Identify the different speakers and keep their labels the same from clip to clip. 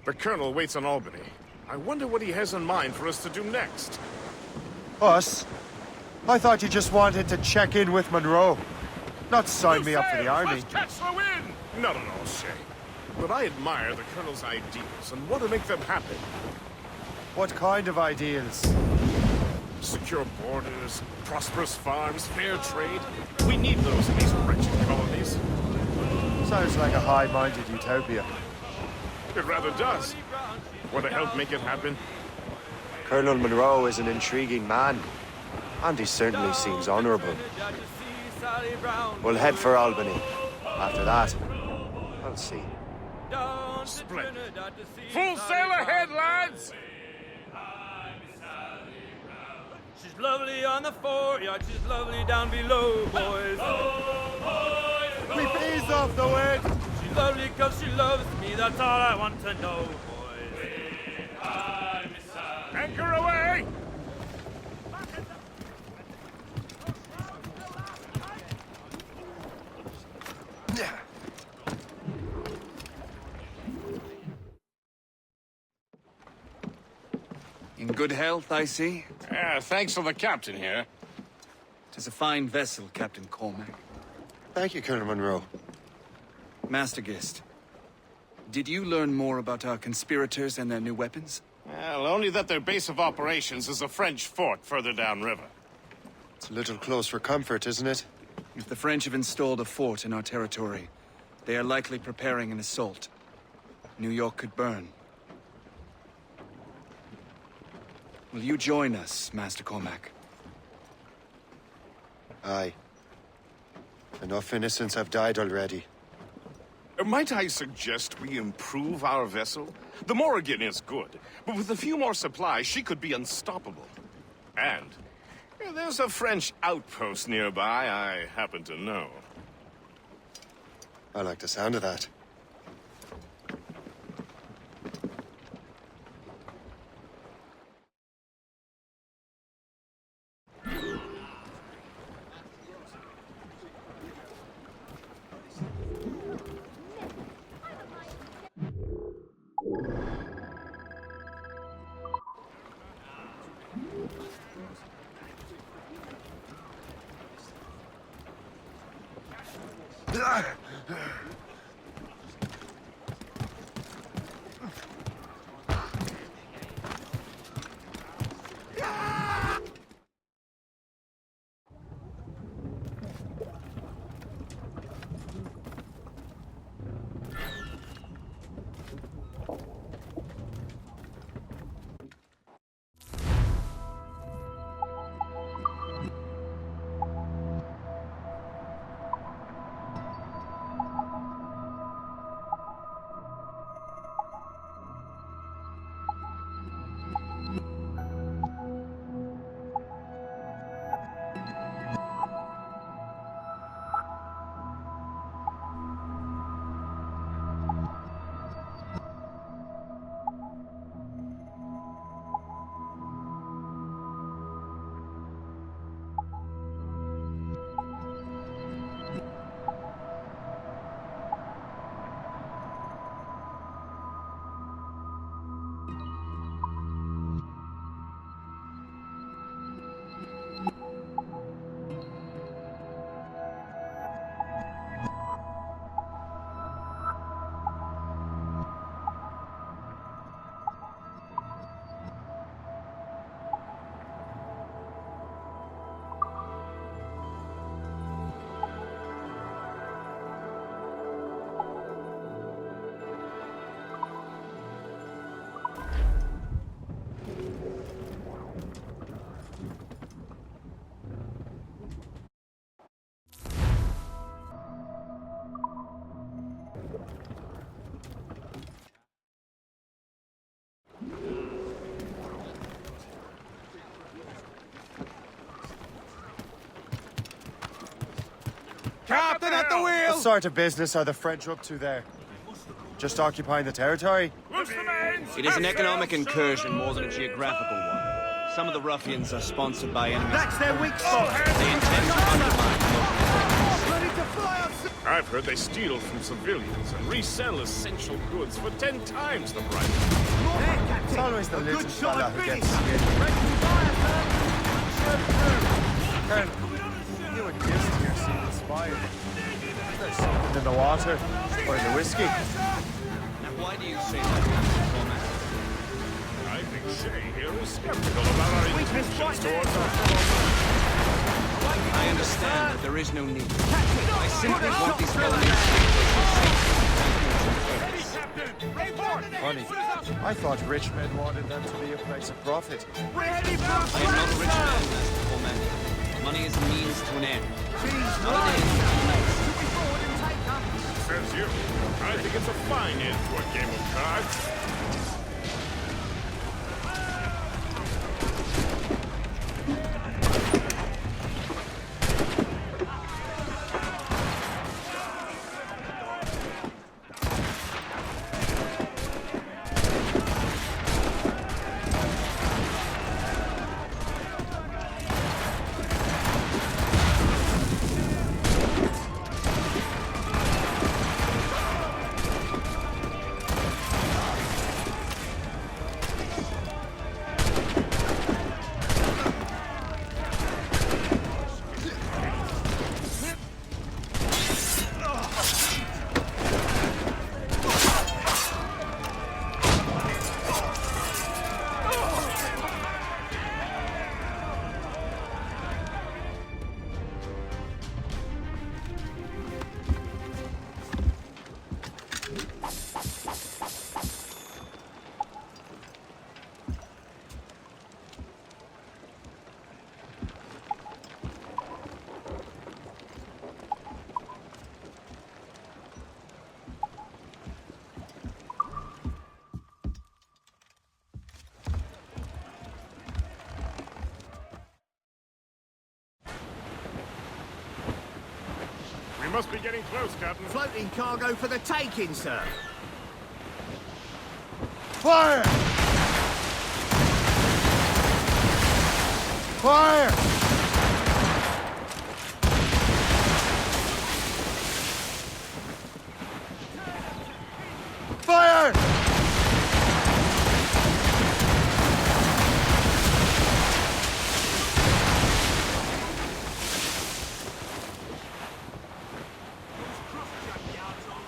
Speaker 1: The Colonel waits on Albany. I wonder what he has in mind for us to do next.
Speaker 2: Us? I thought you just wanted to check in with Monroe. Not sign me up for the army.
Speaker 1: Catch the wind! Not at all, Shay. But I admire the Colonel's ideals and want to make them happen.
Speaker 2: What kind of ideals?
Speaker 1: Secure borders, prosperous farms, fair trade. We need those in these wretched colonies.
Speaker 2: Sounds like a high-minded utopia.
Speaker 1: It rather does. Want to help make it happen?
Speaker 2: Colonel Monroe is an intriguing man, and he certainly seems honorable. We'll head for Albany. After that, I'll see.
Speaker 1: Splendid. Full sail ahead, lads!
Speaker 3: She's lovely on the foreyard, she's lovely down below, boys.
Speaker 2: Keep ease off the wind!
Speaker 3: She's lovely cause she loves me, that's all I want to know, boys.
Speaker 1: Anchor away!
Speaker 4: In good health, I see.
Speaker 1: Thanks to the captain here.
Speaker 4: 'Tis a fine vessel, Captain Cormac.
Speaker 2: Thank you, Colonel Monroe.
Speaker 4: Master Gist, did you learn more about our conspirators and their new weapons?
Speaker 1: Well, only that their base of operations is a French fort further downriver.
Speaker 2: It's a little close for comfort, isn't it?
Speaker 4: If the French have installed a fort in our territory, they are likely preparing an assault. New York could burn. Will you join us, Master Cormac?
Speaker 2: Aye. Enough innocents have died already.
Speaker 1: Might I suggest we improve our vessel? The Morrígan is good, but with a few more supplies, she could be unstoppable. And there's a French outpost nearby I happen to know.
Speaker 2: I like the sound of that.
Speaker 1: Captain at the wheel!
Speaker 2: What sort of business are the French up to there? Just occupying the territory?
Speaker 5: It is an economic incursion more than a geographical one. Some of the ruffians are sponsored by enemies.
Speaker 3: That's their weak spot.
Speaker 5: They intend to undermine local
Speaker 1: I've heard they steal from civilians and resell essential goods for 10 times the price.
Speaker 2: It's always the little fella who gets skinned. Colonel, you and Gist here seem inspired. There's something in the water, or in the whiskey.
Speaker 5: Now, why do you say that, Commander?
Speaker 1: I think Shay here is skeptical about our intentions towards our fellow.
Speaker 5: I understand that there is no need. I simply want these felonies
Speaker 2: Funny. I thought rich men wanted them to be a place of profit.
Speaker 5: I am not a rich man, Master Commander. Money is a means to an end. Not an end to a means.
Speaker 1: Says you. I think it's a fine end to a game of cards. We must be getting close, Captain.
Speaker 6: Floating cargo for the taking, sir.
Speaker 2: Fire! Fire! Fire!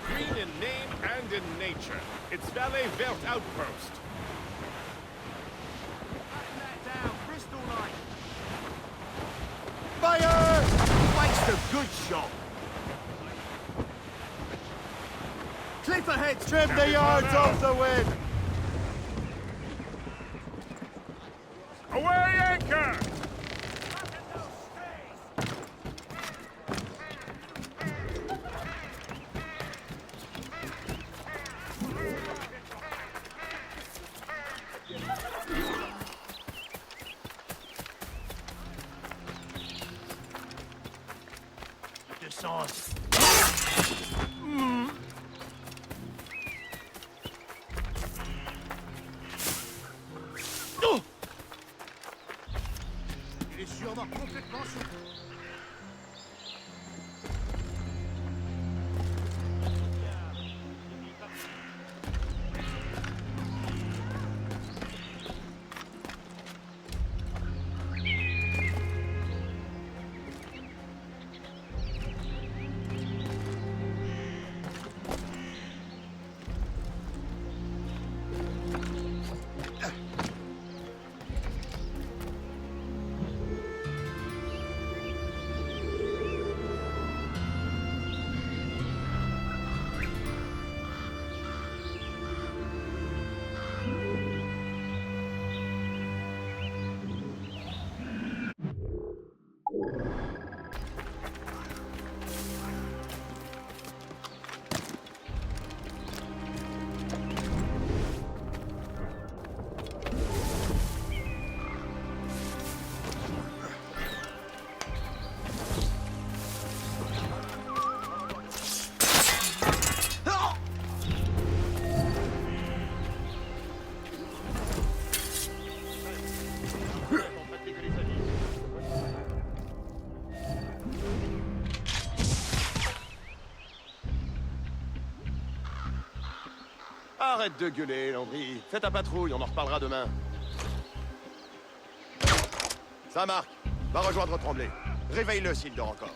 Speaker 1: Green in name and in nature. It's Valet Velt Outpost.
Speaker 2: Fire!
Speaker 6: Waste a good shot. Cliff ahead.
Speaker 2: Trim the yards off the wind!
Speaker 1: Away anchor!
Speaker 7: Arrête de gueuler, Landry. Fais ta patrouille, on en reparlera demain. Ça marque. Va rejoindre Tremblay. Réveille-le s'il dort encore.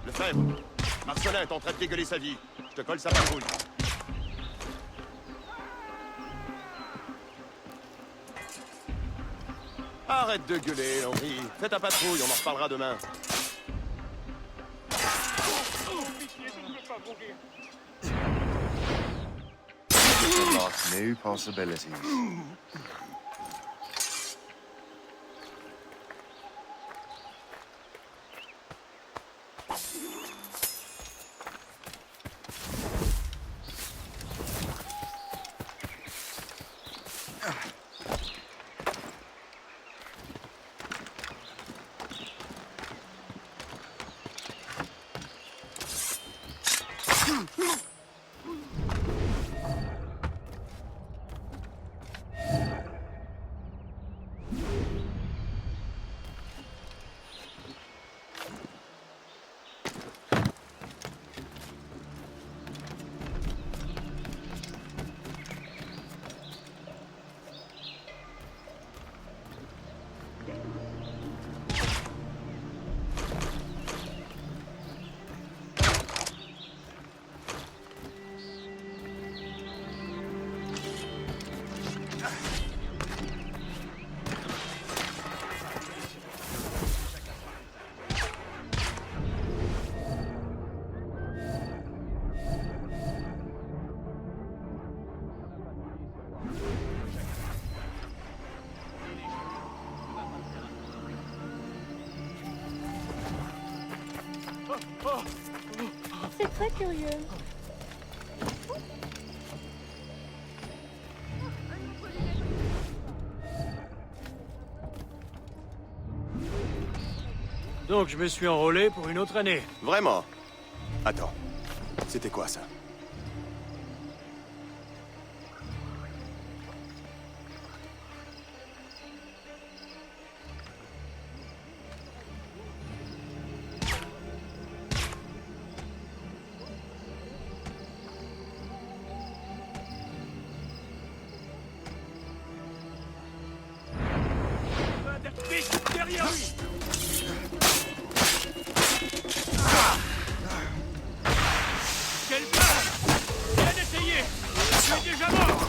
Speaker 7: Lefebvre, Marcelin est en train de dégueuler sa vie. Je te colle sa patrouille. Arrête de gueuler, Landry. Fais ta patrouille, on en reparlera demain.
Speaker 2: Unlock new possibilities.
Speaker 8: C'est très curieux.
Speaker 3: Donc je me suis enrôlé pour une autre année.
Speaker 7: Vraiment? Attends. C'était quoi ça?
Speaker 3: Derrière lui! Quelle balle! Viens d'essayer! Je suis déjà mort!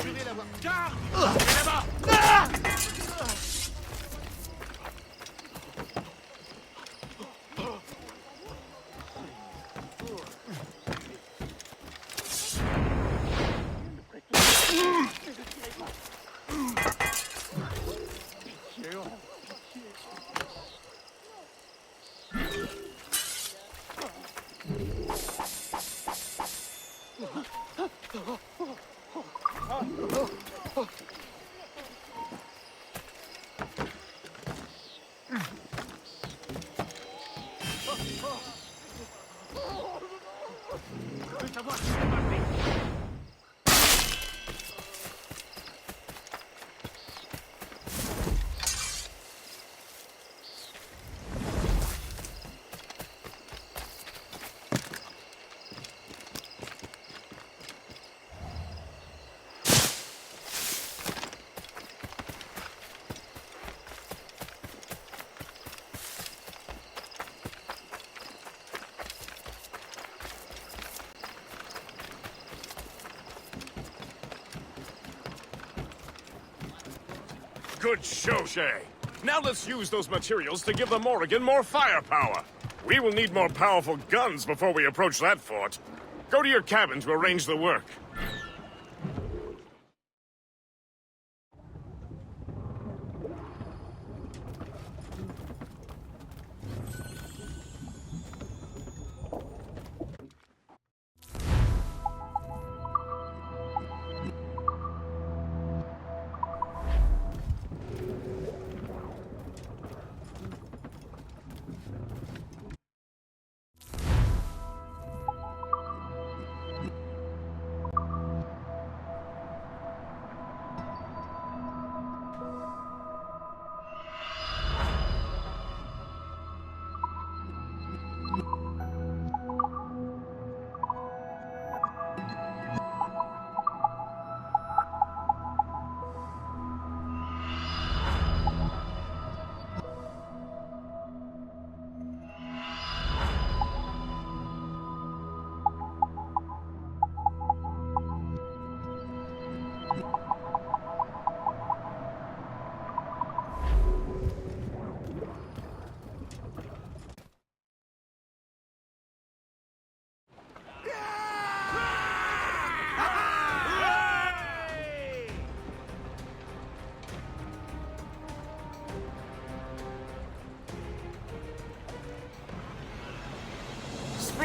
Speaker 3: Je vais l'avoir. Garde! Et là-bas!
Speaker 1: Good show, Shay. Now let's use those materials to give the Morrigan more firepower. We will need more powerful guns before we approach that fort. Go to your cabin to arrange the work.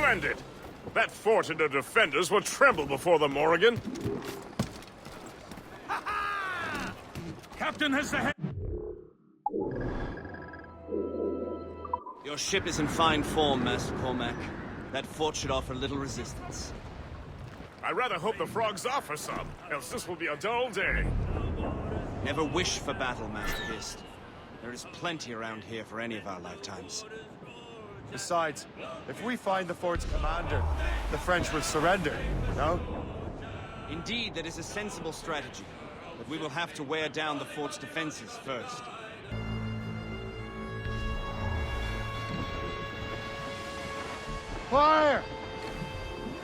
Speaker 1: Splendid! That fort and the defenders will tremble before the Morrigan.
Speaker 3: Captain has the head.
Speaker 5: Your ship is in fine form, Master Cormac. That fort should offer little resistance.
Speaker 1: I rather hope the frogs offer some, else this will be a dull day.
Speaker 5: Never wish for battle, Master Hist. There is plenty around here for any of our lifetimes.
Speaker 2: Besides, if we find the fort's commander, the French will surrender, no?
Speaker 5: Indeed, that is a sensible strategy. But we will have to wear down the fort's defenses first.
Speaker 2: Fire!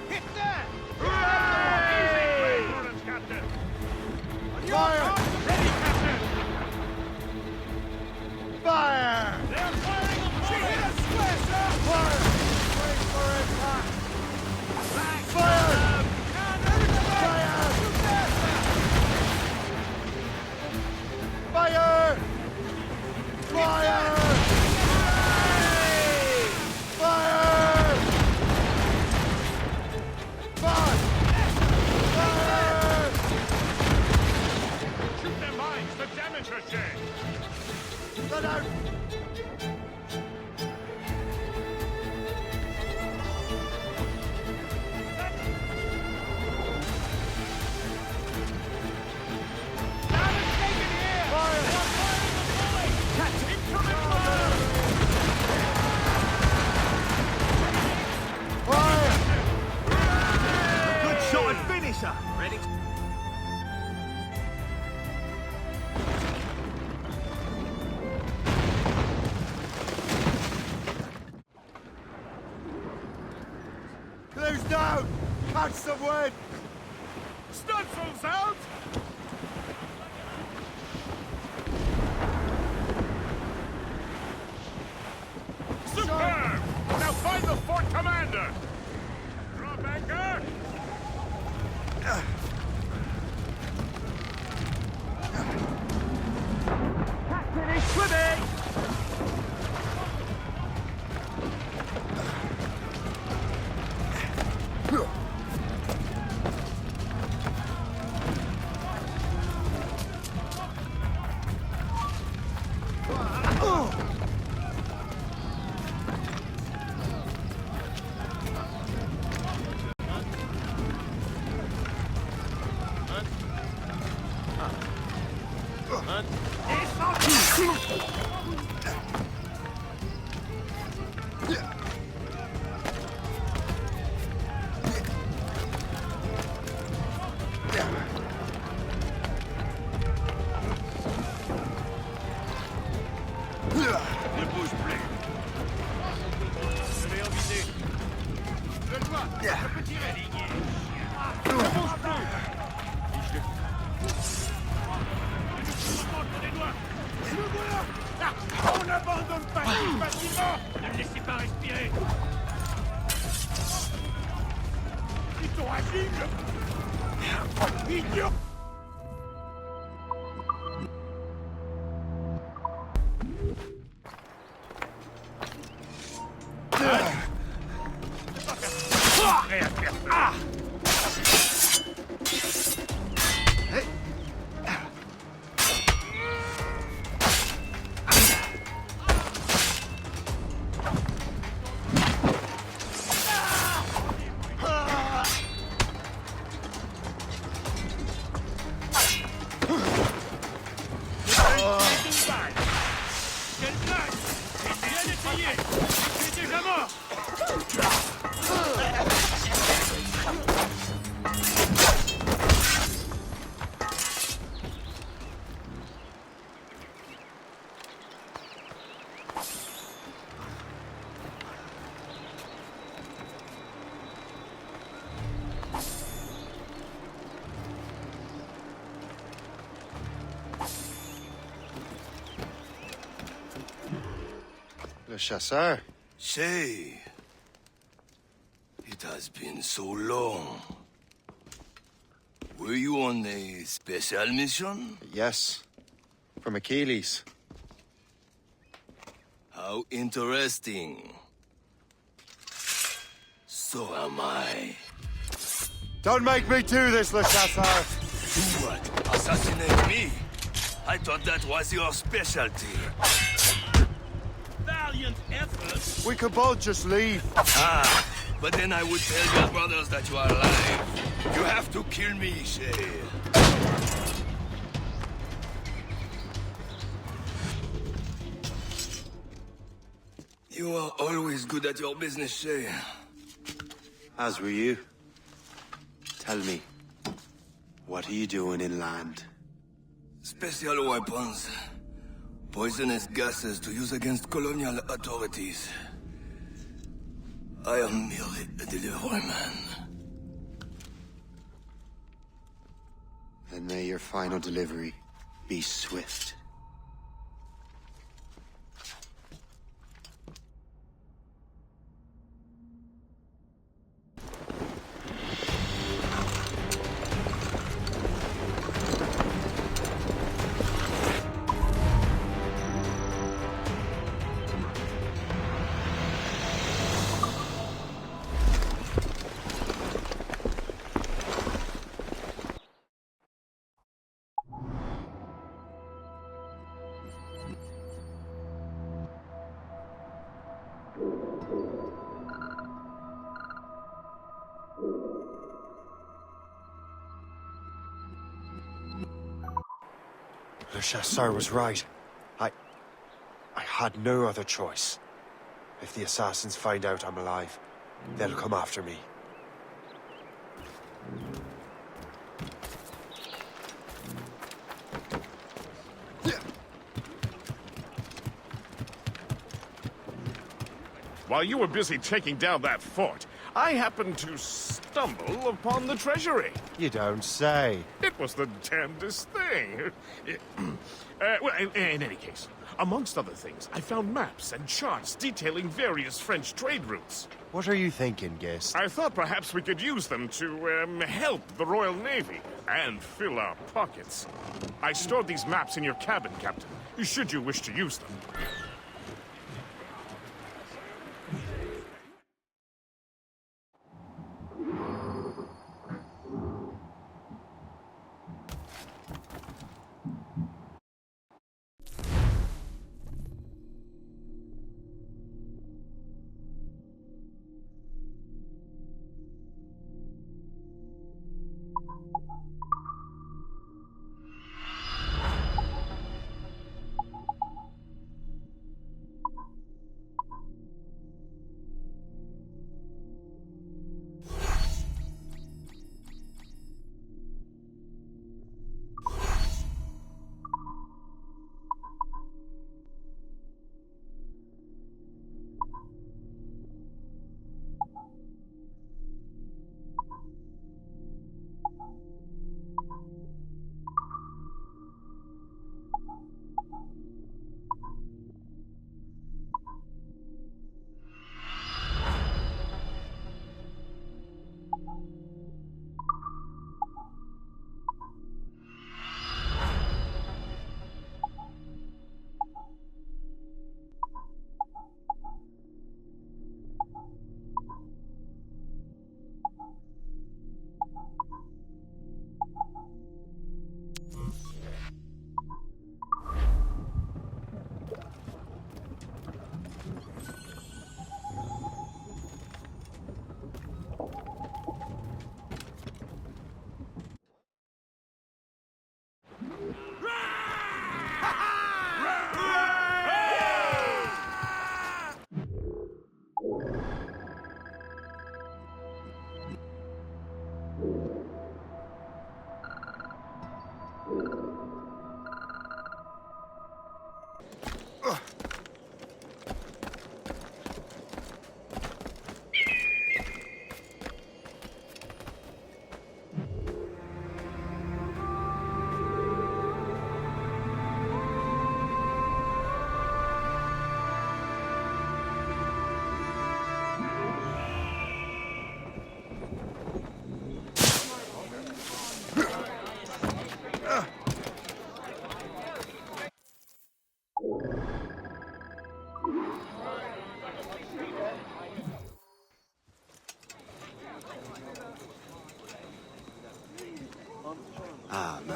Speaker 6: Hit that!
Speaker 2: Fire!
Speaker 3: Ready, Captain!
Speaker 2: Fire!
Speaker 3: They are firing a bullet!
Speaker 2: Fire! Wait for impact! Fire! Fire! Fire! Fire! Fire! Fire! Fire!
Speaker 1: Shoot their mines to damage her, Shay.
Speaker 2: Let out!
Speaker 6: Good shot and finisher!
Speaker 3: Ready?
Speaker 2: Close down! Catch some wind!
Speaker 1: Stunsails out! Superb! Now find the fort commander! Drop anchor!
Speaker 6: Captain is swimming!
Speaker 1: Ne bouge plus. Je vais en viser. Je dois. Je peux tirer. Ne bouge plus.
Speaker 3: Le voilà! On n'abandonne pas si facilement! Ne le laissez pas respirer! Ils sont agiles! Idiot!
Speaker 2: Le chasseur.
Speaker 8: Shay, it has been so long. Were you on a special mission?
Speaker 2: Yes. From Achilles.
Speaker 8: How interesting. so am I.
Speaker 2: Don't make me do this, Le Chasseur!
Speaker 8: Do what? Assassinate me? I thought that was your specialty.
Speaker 3: Valiant effort.
Speaker 2: We could both just leave.
Speaker 8: Ah, but then I would tell your brothers that you are alive. You have to kill me, Shay. You are always good at your business, Shay.
Speaker 2: As were you. Tell me, what are you doing inland?
Speaker 8: Special weapons. Poisonous gases to use against colonial authorities. I am merely a delivery man.
Speaker 2: Then may your final delivery be swift. Le Chasseur was right. I had no other choice. If the assassins find out I'm alive, they'll come after me.
Speaker 1: While you were busy taking down that fort, I happened to stumble upon the treasury.
Speaker 2: You don't say.
Speaker 1: It was the damnedest thing. Well, in any case, amongst other things, I found maps and charts detailing various French trade routes.
Speaker 2: What are you thinking, Guest?
Speaker 1: I thought perhaps we could use them to, help the Royal Navy and fill our pockets. I stored these maps in your cabin, Captain, should you wish to use them.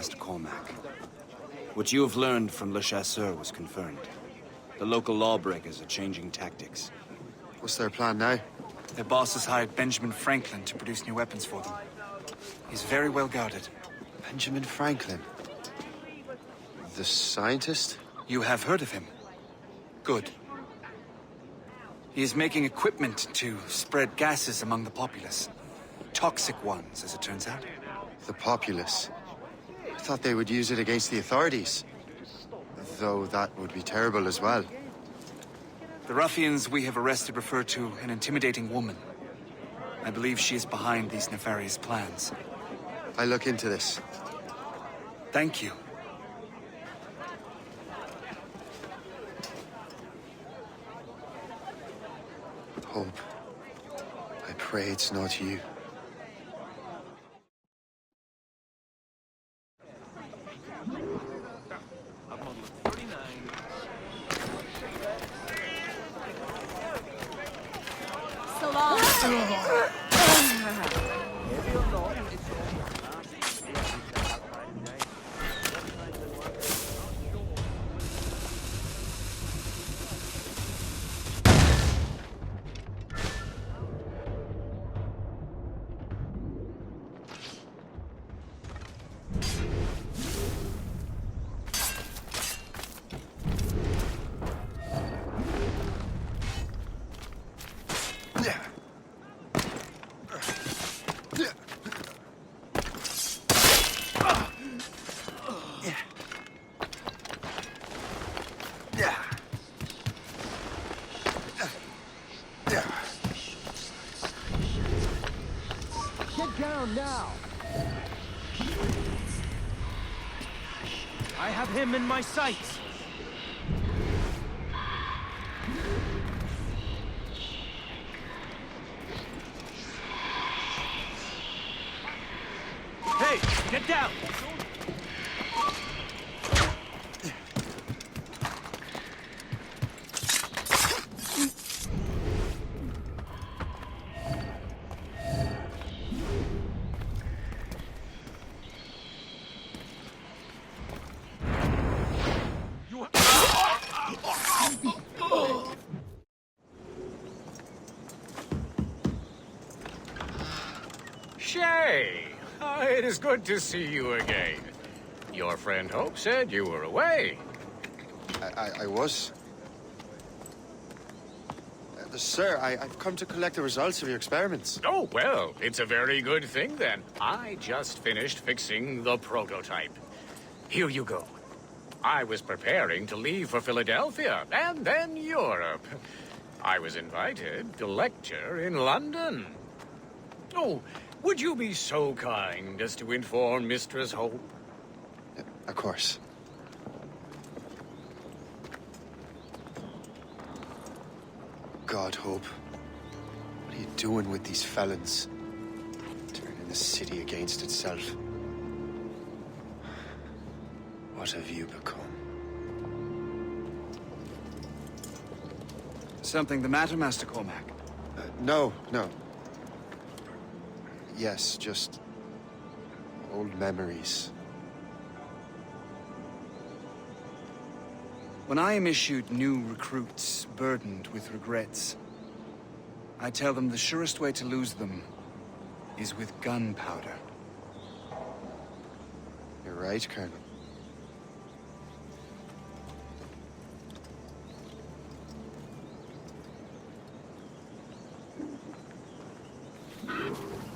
Speaker 4: Master Cormac. What you have learned from Le Chasseur was confirmed. The local lawbreakers are changing tactics.
Speaker 2: What's their plan now?
Speaker 4: Their boss has hired Benjamin Franklin to produce new weapons for them. He's very well guarded.
Speaker 2: Benjamin Franklin? The scientist?
Speaker 4: You have heard of him? Good. He is making equipment to spread gases among the populace. Toxic ones, as it turns out.
Speaker 2: The populace? I thought they would use it against the authorities. Though that would be terrible as well.
Speaker 4: The ruffians we have arrested refer to an intimidating woman. I believe she is behind these nefarious plans.
Speaker 2: I'll look into this.
Speaker 4: Thank you.
Speaker 2: Hope. I pray it's not you.
Speaker 9: So long.
Speaker 6: Get down now! I have him in my sights! Hey, get down!
Speaker 3: Shay! It is good to see you again. Your friend Hope said you were away.
Speaker 2: I was. Sir, I've come to collect the results of your experiments.
Speaker 3: Oh, well, it's a very good thing then. I just finished fixing the prototype. Here you go. I was preparing to leave for Philadelphia and then Europe. I was invited to lecture in London. Oh, would you be so kind as to inform Mistress Hope?
Speaker 2: Of course. God, Hope. What are you doing with these felons? Turning the city against itself. What have you become?
Speaker 4: Something the matter, Master Cormac?
Speaker 2: No. Yes, just old memories.
Speaker 4: When I am issued new recruits burdened with regrets, I tell them the surest way to lose them is with gunpowder.
Speaker 2: You're right, Colonel.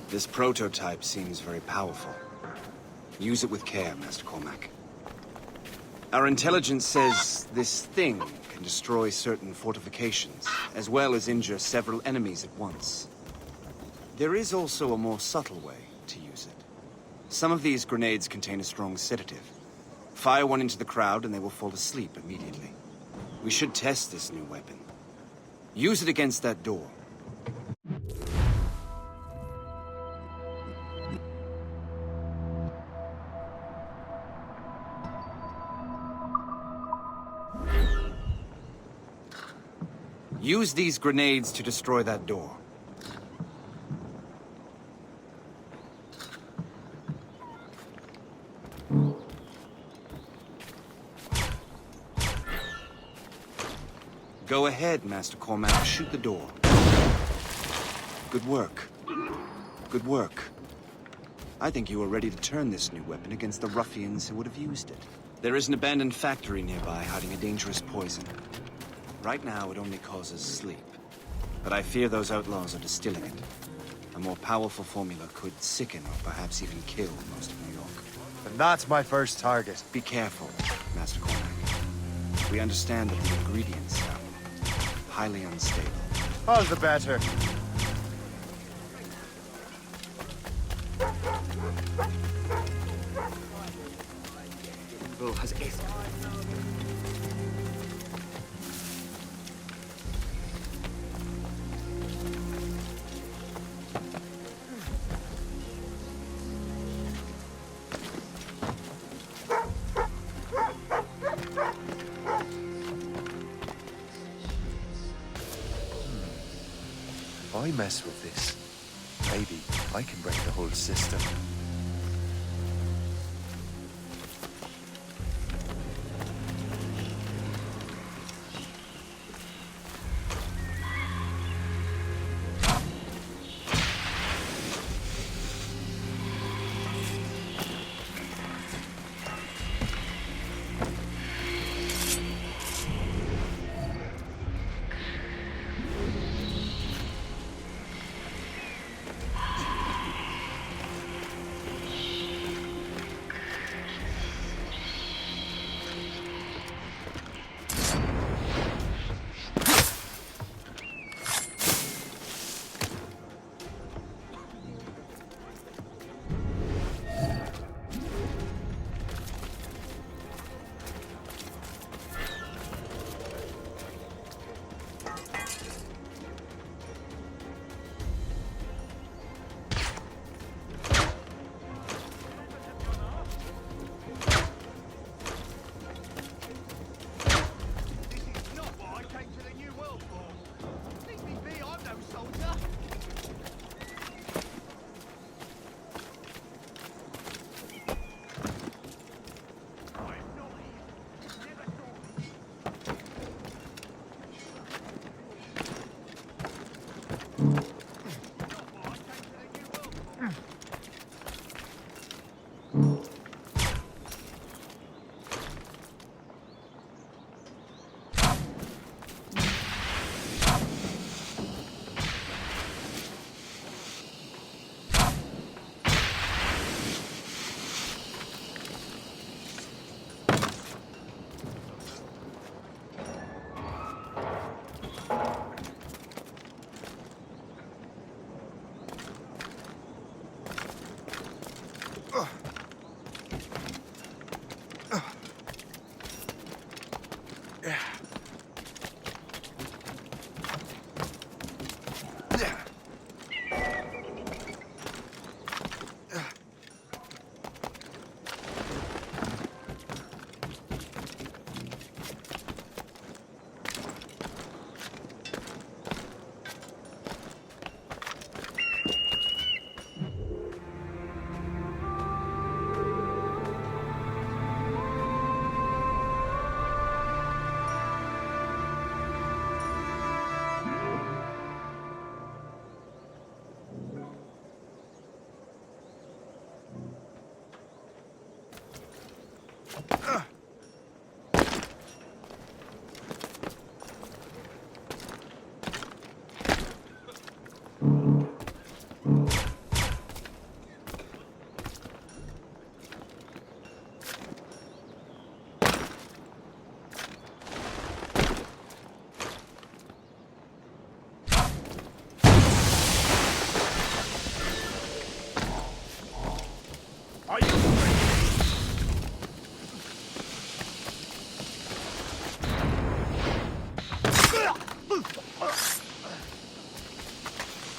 Speaker 4: This prototype seems very powerful. Use it with care, Master Cormac. Our intelligence says this thing can destroy certain fortifications, as well as injure several enemies at once. There is also a more subtle way to use it. Some of these grenades contain a strong sedative. Fire one into the crowd and they will fall asleep immediately. We should test this new weapon. Use it against that door. Use these grenades to destroy that door. Go ahead, Master Cormac. Shoot the door. Good work. Good work. I think you are ready to turn this new weapon against the ruffians who would have used it. There is an abandoned factory nearby hiding a dangerous poison. Right now, it only causes sleep. But I fear those outlaws are distilling it. A more powerful formula could sicken or perhaps even kill most of New York.
Speaker 2: And that's my first target.
Speaker 4: Be careful, Master Cormac. We understand that the ingredients are highly unstable.
Speaker 2: All the better.
Speaker 5: Bull has ace.
Speaker 2: If I mess with this, maybe I can break the whole system.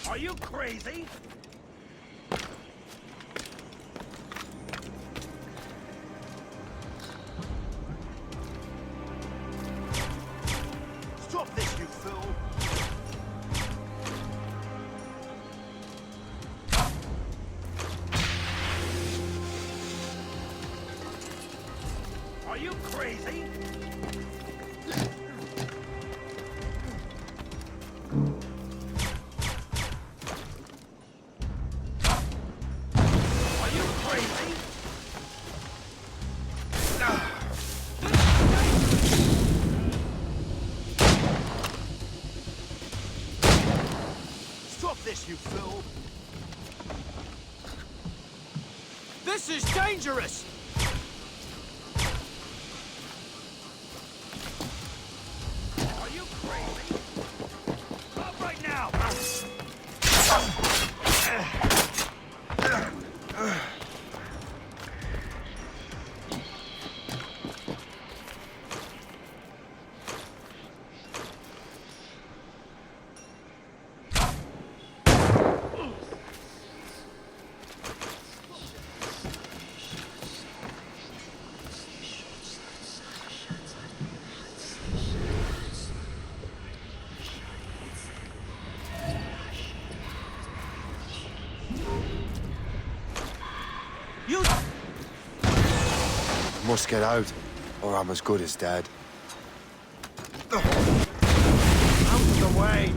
Speaker 6: Are you crazy?
Speaker 7: Stop this, you fool!
Speaker 6: Are you crazy? this, you fool!
Speaker 5: This is dangerous!
Speaker 6: Are you crazy? Stop right now!
Speaker 2: Must get out, or I'm as good as dead.
Speaker 6: Out of the way!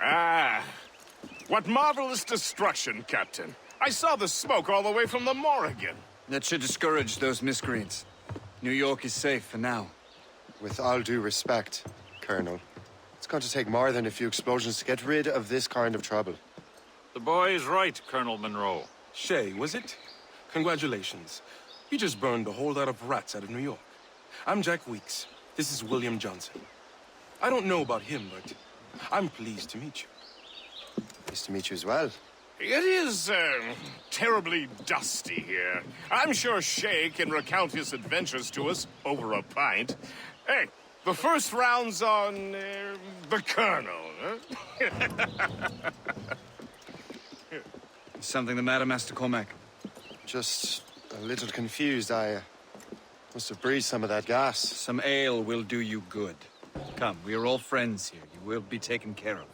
Speaker 1: Ah, what marvelous destruction, Captain. I saw the smoke all the way from the Morrígan.
Speaker 4: That should discourage those miscreants. New York is safe for now.
Speaker 2: With all due respect, Colonel, it's going to take more than a few explosions to get rid of this kind of trouble.
Speaker 9: The boy is right, Colonel Monroe.
Speaker 10: Shay, was it? Congratulations. You just burned a whole lot of rats out of New York. I'm Jack Weeks. This is William Johnson. I don't know about him, but I'm pleased to meet you.
Speaker 2: Nice to meet you as well.
Speaker 1: It is, terribly dusty here. I'm sure Shay can recount his adventures to us over a pint. Hey, the first round's on, the Colonel, huh?
Speaker 4: Something the matter, Master Cormac?
Speaker 2: Just a little confused. I must have breathed some of that gas.
Speaker 4: Some ale will do you good. Come, we are all friends here. You will be taken care of.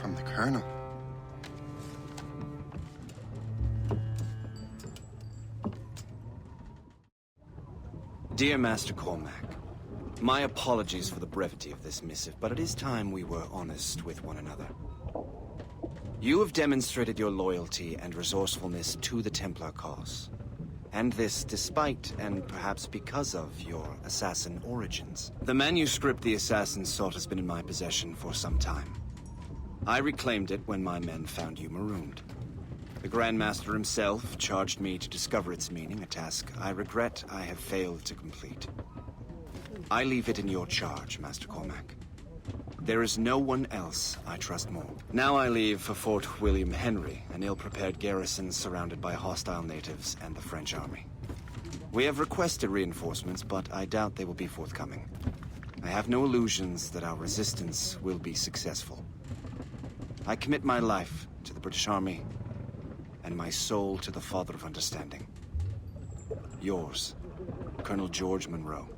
Speaker 2: From the Colonel.
Speaker 4: Dear Master Cormac, my apologies for the brevity of this missive, but it is time we were honest with one another. You have demonstrated your loyalty and resourcefulness to the Templar cause. And this despite, and perhaps because of, your assassin origins. The manuscript the assassins sought has been in my possession for some time. I reclaimed it when my men found you marooned. The Grand Master himself charged me to discover its meaning, a task I regret I have failed to complete. I leave it in your charge, Master Cormac. There is no one else I trust more. Now I leave for Fort William Henry, an ill-prepared garrison surrounded by hostile natives and the French army. We have requested reinforcements, but I doubt they will be forthcoming. I have no illusions that our resistance will be successful. I commit my life to the British Army, and my soul to the Father of Understanding. Yours, Colonel George Monroe.